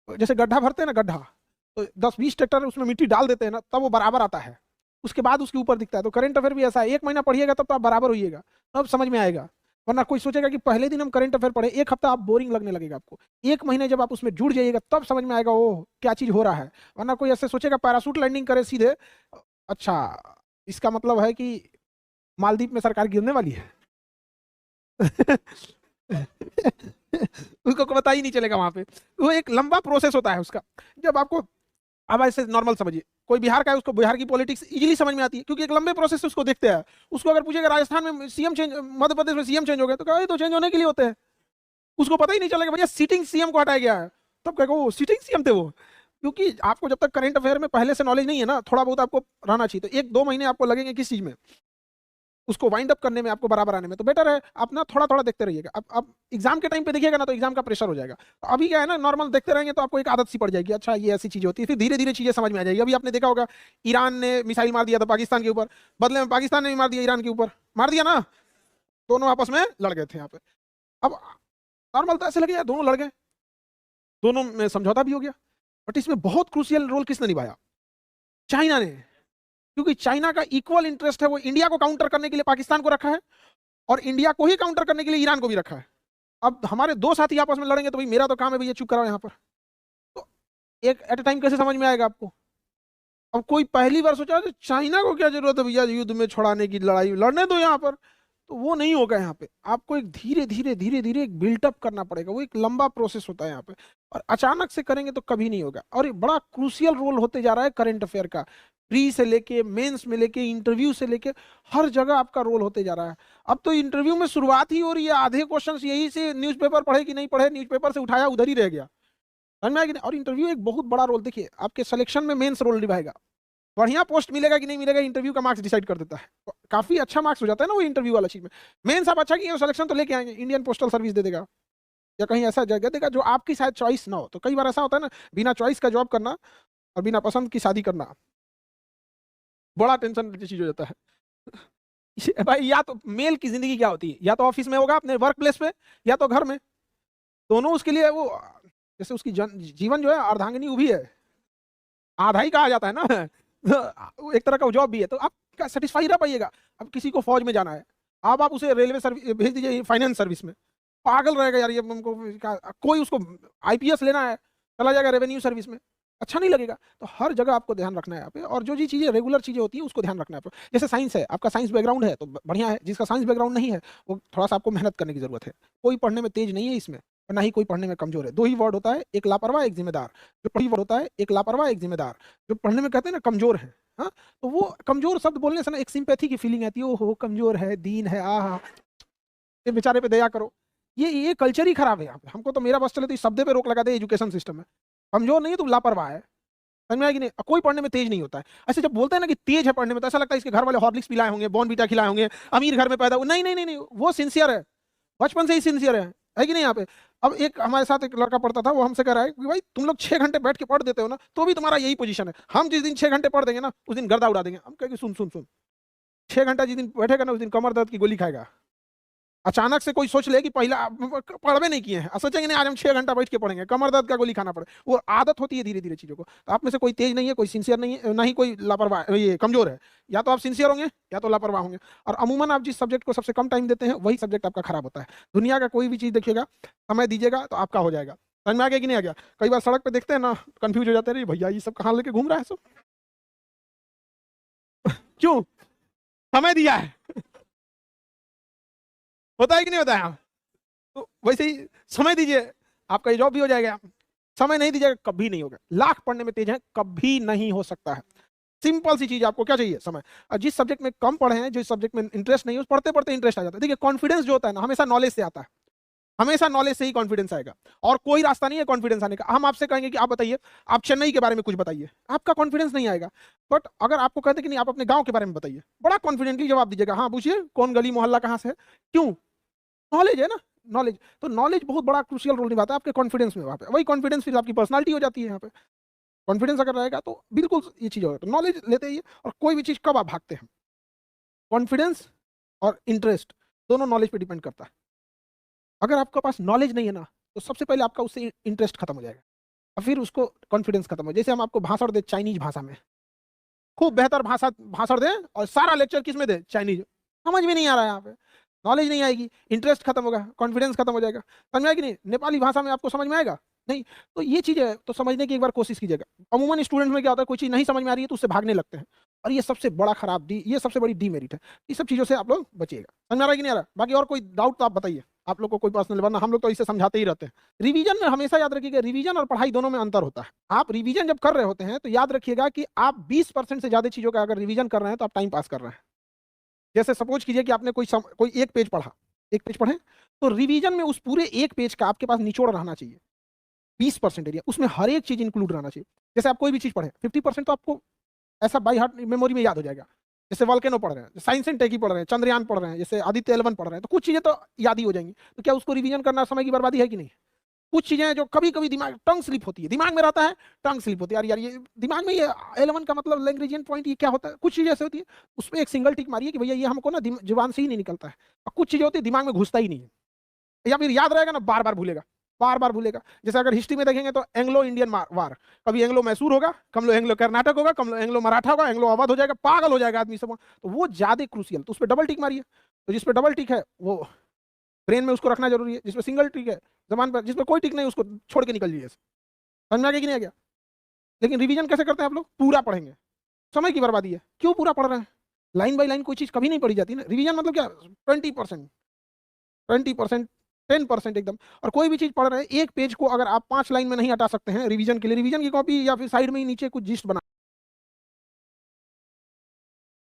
जैसे गड्ढा भरते हैं ना, गड्ढा, तो 10-20 ट्रैक्टर उसमें मिट्टी डाल देते हैं ना, तब वो बराबर आता है, उसके बाद उसके ऊपर दिखता है। तो करंट अफेयर भी ऐसा है, 1 महीना पढ़िएगा तब तो आप बराबर होइएगा, तब समझ में आएगा। वरना कोई सोचेगा कि पहले दिन हम करंट अफेयर पढ़े, एक हफ्ता आप बोरिंग लगने लगेगा आपको। 1 महीने जब आप उसमें जुड़ जाइएगा तब समझ में आएगा ओह क्या चीज हो रहा है। वरना कोई ऐसे सोचेगा पैरासूट लैंडिंग करे सीधे, अच्छा इसका मतलब है कि मालदीव में सरकार गिरने वाली है। उसको पता ही नहीं चलेगा वहां पे। वो एक लंबा प्रोसेस होता है उसका। जब आपको, अब ऐसे नॉर्मल समझिए, कोई बिहार का है, उसको बिहार की पॉलिटिक्स इजीली समझ में आती है, क्योंकि एक लंबे प्रोसेस से उसको देखते हैं। उसको अगर पूछेगा राजस्थान में सीएम चेंज, मध्य प्रदेश में सीएम चेंज हो गया, तो कहा तो चेंज होने के लिए होते हैं। उसको पता ही नहीं चलेगा भैया सीटिंग सीएम को हटाया गया है, तब कहेगा वो सीटिंग सीएम थे वो। क्योंकि आपको जब तक करंट अफेयर में पहले से नॉलेज नहीं है ना, थोड़ा बहुत आपको रहना चाहिए, तो 1-2 महीने आपको लगेंगे किस चीज में, उसको वाइंड अप करने में, आपको बराबर आने में। तो बेटर है अपना थोड़ा थोड़ा देखते रहिएगा। अब एग्जाम के टाइम पे देखिएगा ना, तो एग्जाम का प्रेशर हो जाएगा। तो अभी क्या है ना, नॉर्मल देखते रहेंगे तो आपको एक आदत सी पड़ जाएगी, अच्छा ये ऐसी चीज होती है, फिर धीरे धीरे चीजें समझ में आ जाएगी। अभी आपने देखा होगा ईरान ने मिसाइल मार दिया था पाकिस्तान के ऊपर, बदले में पाकिस्तान ने भी मार दिया ईरान के ऊपर, मार दिया ना, दोनों आपस में लड़ गए थे यहाँ पे। अब नॉर्मल तो ऐसे लगे यार दोनों लड़ गए, दोनों में समझौता भी हो गया, बट इसमें बहुत क्रूशियल रोल किसने निभाया? चाइना ने। क्योंकि चाइना का इक्वल इंटरेस्ट है, वो इंडिया को काउंटर करने के लिए पाकिस्तान को रखा है, और इंडिया को ही काउंटर करने के लिए ईरान को भी रखा है। अब हमारे दो साथी आपस में लड़ेंगे तो भाई मेरा तो काम है भैया चुप कराओ यहाँ पर। तो एक एट ए टाइम कैसे समझ में आएगा आपको? अब कोई पहली बार सोचा चाइना को क्या जरूरत है भैया युद्ध में छुड़ाने की, लड़ाई लड़ने दो यहाँ पर, तो वो नहीं होगा यहाँ पे। आपको एक धीरे धीरे धीरे धीरे एक बिल्टअप करना पड़ेगा, वो एक लंबा प्रोसेस होता है यहाँ पे, और अचानक से करेंगे तो कभी नहीं होगा। और ये बड़ा क्रूशियल रोल होते जा रहा है करंट अफेयर का, प्री से लेके मेंस में लेके इंटरव्यू से लेके हर जगह आपका रोल होते जा रहा है। अब तो इंटरव्यू में शुरुआत ही हो रही है, आधे क्वेश्चंस यही से न्यूज़पेपर पढ़े कि नहीं पढ़े, न्यूज़पेपर से उठाया उधर ही रह गया, समझ में आया कि नहीं? और इंटरव्यू एक बहुत बड़ा रोल, देखिए आपके सिलेक्शन में मेंस रोल निभाएगा। बढ़िया पोस्ट मिलेगा कि नहीं मिलेगा इंटरव्यू का मार्क्स डिसाइड कर देता है, तो काफी अच्छा मार्क्स हो जाता है ना वो इंटरव्यू वाला चीज में। मेंस आप अच्छा किए सिलेक्शन तो लेके आएंगे, इंडियन पोस्टल सर्विस दे देगा, या कहीं ऐसा जगह देगा जो आपकी शायद चॉइस ना हो। तो कई बार ऐसा होता है ना, बिना चॉइस का जॉब करना और बिना पसंद की शादी करना, बड़ा टेंशन चीज हो जाता है। भाई या तो मेल की जिंदगी क्या होती है, या तो ऑफिस में होगा अपने वर्क प्लेस पे, या तो घर में, दोनों उसके लिए वो, जैसे उसकी जीवन जो है अर्धांगिनी उभी है, आधा ही कहा जाता है ना। तो एक तरह का जॉब भी है, तो आप सेटिस्फाई रह पाइएगा। अब किसी को फौज में जाना है, अब आप उसे रेलवे सर्विस भेज दीजिए, फाइनेंस सर्विस में, पागल रहेगा यार ये हमको। कोई उसको आईपीएस लेना है, चला जाएगा रेवेन्यू सर्विस में, अच्छा नहीं लगेगा। तो हर जगह आपको ध्यान रखना है यहाँ पे, और जो जी चीजें रेगुलर चीजें होती है उसको ध्यान रखना है। जैसे साइंस है, आपका साइंस बैकग्राउंड है तो बढ़िया है, जिसका साइंस बैकग्राउंड नहीं है वो थोड़ा सा आपको मेहनत करने की जरूरत है। कोई पढ़ने में तेज नहीं है इसमें, और ना ही कोई पढ़ने में कमजोर है। दो ही वर्ड होता है, एक लापरवाह एक जिम्मेदार। जो पढ़ी वर्ड होता है, एक लापरवाह एक जिम्मेदार। जो पढ़ने में कहते हैं ना कमजोर है, हाँ, तो वो कमजोर शब्द बोलने से ना एक सिंपैथी की फीलिंग आती है, ओहो कमजोर है, दीन है, आहा, ये बेचारे पे दया करो। ये कल्चर ही खराब है यहाँ पे। हमको तो मेरा बस चले तो इस शब्द पे रोक लगा दे एजुकेशन सिस्टम में। कमजोर नहीं है तो लापरवाह है, समझ में आया कि नहीं? कोई पढ़ने में तेज नहीं होता है। ऐसे जब बोलते हैं ना कि तेज है पढ़ने में, तो ऐसा लगता है इसके घर वाले हॉर्लिक्स पिलाए होंगे, बॉर्नवीटा खिलाए होंगे, अमीर घर में पैदा हुआ। नहीं नहीं नहीं नहीं, वो सिंसियर है, बचपन से ही सिंसियर है कि नहीं यहाँ पे? अब एक हमारे साथ एक लड़का पढ़ता था, वो हमसे कह रहा है कि भाई तुम लोग 6 घंटे बैठ के पढ़ देते हो ना, तो भी तुम्हारा यही पोजीशन है। हम जिस दिन 6 घंटे पढ़ देंगे ना, उस दिन गर्दा उड़ा देंगे। हम कहेंगे सुन सुन सुन, 6 घंटा जिस दिन बैठेगा ना, उस दिन कमर दर्द की गोली खाएगा। अचानक से कोई सोच ले कि पहला पढ़वे नहीं किए हैं, सोचेंगे नहीं आज हम 6 घंटा बैठ के पढ़ेंगे, कमर दर्द का गोली खाना पड़े। वो आदत होती है धीरे धीरे चीजों को। तो आप में से कोई तेज नहीं है, कोई सिंसियर नहीं है, ना ही कोई लापरवाह ये कमजोर है। या तो आप सिंसियर होंगे या तो लापरवाह होंगे। और अमूमन आप जिस सब्जेक्ट को सबसे कम टाइम देते हैं वही सब्जेक्ट आपका खराब होता है। दुनिया का कोई भी चीज देखिएगा, समय दीजिएगा तो आपका हो जाएगा। समझ में आ गया कि नहीं आ गया? कई बार सड़क पे देखते हैं ना, कंफ्यूज हो जाते हैं, भैया ये सब कहाँ लेके घूम रहा है सब, क्यों? समय दिया है। होता है कि नहीं होता है? तो वैसे ही समय दीजिए, आपका जॉब भी हो जाएगा। समय नहीं दीजिएगा कभी नहीं होगा। लाख पढ़ने में तेज है, कभी नहीं हो सकता है। सिंपल सी चीज, आपको क्या चाहिए? समय। और जिस सब्जेक्ट में कम पढ़े हैं, जिस सब्जेक्ट में इंटरेस्ट नहीं है, उस पढ़ते पढ़ते इंटरेस्ट आ जाता है। देखिए कॉन्फिडेंस जो होता है ना, हमेशा नॉलेज से आता है, हमेशा नॉलेज से ही कॉन्फिडेंस आएगा, और कोई रास्ता नहीं है कॉन्फिडेंस आने का। हम आपसे कहेंगे कि आप बताइए, आप चेन्नई के बारे में कुछ बताइए, आपका कॉन्फिडेंस नहीं आएगा। बट अगर आपको कहते कि नहीं आप अपने गांव के बारे में बताइए, बड़ा कॉन्फिडेंटली जवाब दीजिएगा, हाँ पूछिए कौन गली मोहल्ला कहाँ से है। क्यों? नॉलेज है ना, नॉलेज। तो नॉलेज बहुत बड़ा क्रूशियल रोल निभाता है आपके कॉन्फिडेंस में। वहाँ पे वही कॉन्फिडेंस फिर आपकी पर्सनालिटी हो जाती है। यहाँ पे कॉन्फिडेंस अगर रहेगा तो बिल्कुल ये चीज होगा। तो नॉलेज लेते ही है। और कोई भी चीज कब आप भागते हैं, कॉन्फिडेंस और इंटरेस्ट दोनों नॉलेज पे डिपेंड करता है। अगर आपके पास नॉलेज नहीं है ना, तो सबसे पहले आपका उससे इंटरेस्ट खत्म हो जाएगा। और फिर उसको कॉन्फिडेंस खत्म हो। जैसे हम आपको भाषण दे चाइनीज भाषा में, खूब बेहतर भाषण दे और सारा लेक्चर किस में दे, चाइनीज, समझ में नहीं आ रहा है, यहाँ पे नॉलेज नहीं आएगी, इंटरेस्ट खत्म होगा, कॉन्फिडेंस खत्म हो जाएगा। समझ में आएगी नहीं? नेपाली भाषा में आपको समझ में आएगा नहीं। तो ये चीज है, तो समझने की एक बार कोशिश कीजिएगा। अमूमन स्टूडेंट में क्या होता है, कोई चीज नहीं समझ में आ रही है तो उससे भागने लगते हैं, और ये सबसे बड़ा खराब ये सबसे बड़ी डीमेरिट है। इस सब चीजों से आप लोग बचिएगा। समझ में आ रहा है कि नहीं आ रहा? बाकी और कोई डाउट तो आप बताइए, आप लोग को कोई पर्सनल, वरना हम लोग तो इसे समझाते ही रहते हैं। रिवीजन में हमेशा याद रखिएगा, रिवीजन और पढ़ाई दोनों में अंतर होता है। आप रिवीजन जब कर रहे होते हैं तो याद रखिएगा कि आप 20% से ज्यादा चीजों का अगर रिवीजन कर रहे हैं तो आप टाइम पास कर रहे हैं। जैसे सपोज कीजिए कि आपने कोई एक पेज पढ़ा, एक पेज पढ़े, तो रिवीजन में उस पूरे एक पेज का आपके पास निचोड़ रहना चाहिए, 20% एरिया, उसमें हर एक चीज इंक्लूड रहना चाहिए। जैसे आप कोई भी चीज पढ़े, 50% तो आपको ऐसा बाई हार्ट मेमोरी में याद हो जाएगा। जैसे वॉल्केनो पढ़ रहे हैं, साइंस एंड टेक ही पढ़ रहे हैं, चंद्रयान पढ़ रहे हैं, जैसे आदित्य 11 पढ़ रहे हैं, तो कुछ चीजें तो याद ही हो जाएंगी। तो क्या उसको रिवीजन करना समय की बर्बादी है कि नहीं? कुछ चीजें हैं जो कभी कभी दिमाग टंग स्लिप होती है, दिमाग में रहता है, टंग स्लिप होती है, यार ये दिमाग में, ये 11 का मतलब लैंग्वेजियन पॉइंट ये क्या होता है, कुछ चीजें ऐसी होती है, उसमें एक सिंगल टिक मारिए कि भैया ये हमको ना जुबान से ही नहीं निकलता है। और कुछ चीजें होती है दिमाग में घुसता ही नहीं है, या फिर याद रहेगा ना बार बार भूलेगा, बार बार भूलेगा। जैसे अगर हिस्ट्री में देखेंगे तो एंग्लो इंडियन वार, कभी एंग्लो मैसूर होगा, कम एंग्लो कर्नाटक होगा, कम एंग्लो मराठा होगा, एंग्लो अवध हो जाएगा, पागल हो जाएगा आदमी सब। तो वो ज्यादा क्रूसियल, तो उस पर डबल टिक मारिए। तो जिस पे डबल टिक है वो ब्रेन में उसको रखना जरूरी है, जिसपे सिंगल टिक है जबान पर, जिसपे कोई टिक नहीं उसको छोड़ के निकल जाइए। समझ में आ गया कि नहीं आ गया? लेकिन रिवीजन कैसे करते हैं आप लोग? पूरा पढ़ेंगे, समय की बर्बादी है। क्यों पूरा पढ़ रहे हैं? लाइन बाई लाइन कोई चीज कभी नहीं पढ़ी जाती ना। रिवीजन मतलब क्या, 20%, 20%, 10% एकदम। और कोई भी चीज पढ़ रहे हैं, एक पेज को अगर आप 5 लाइन में नहीं हटा सकते हैं रिवीजन के लिए, रिवीजन की कॉपी या फिर साइड में ही नीचे कुछ जिस्ट बना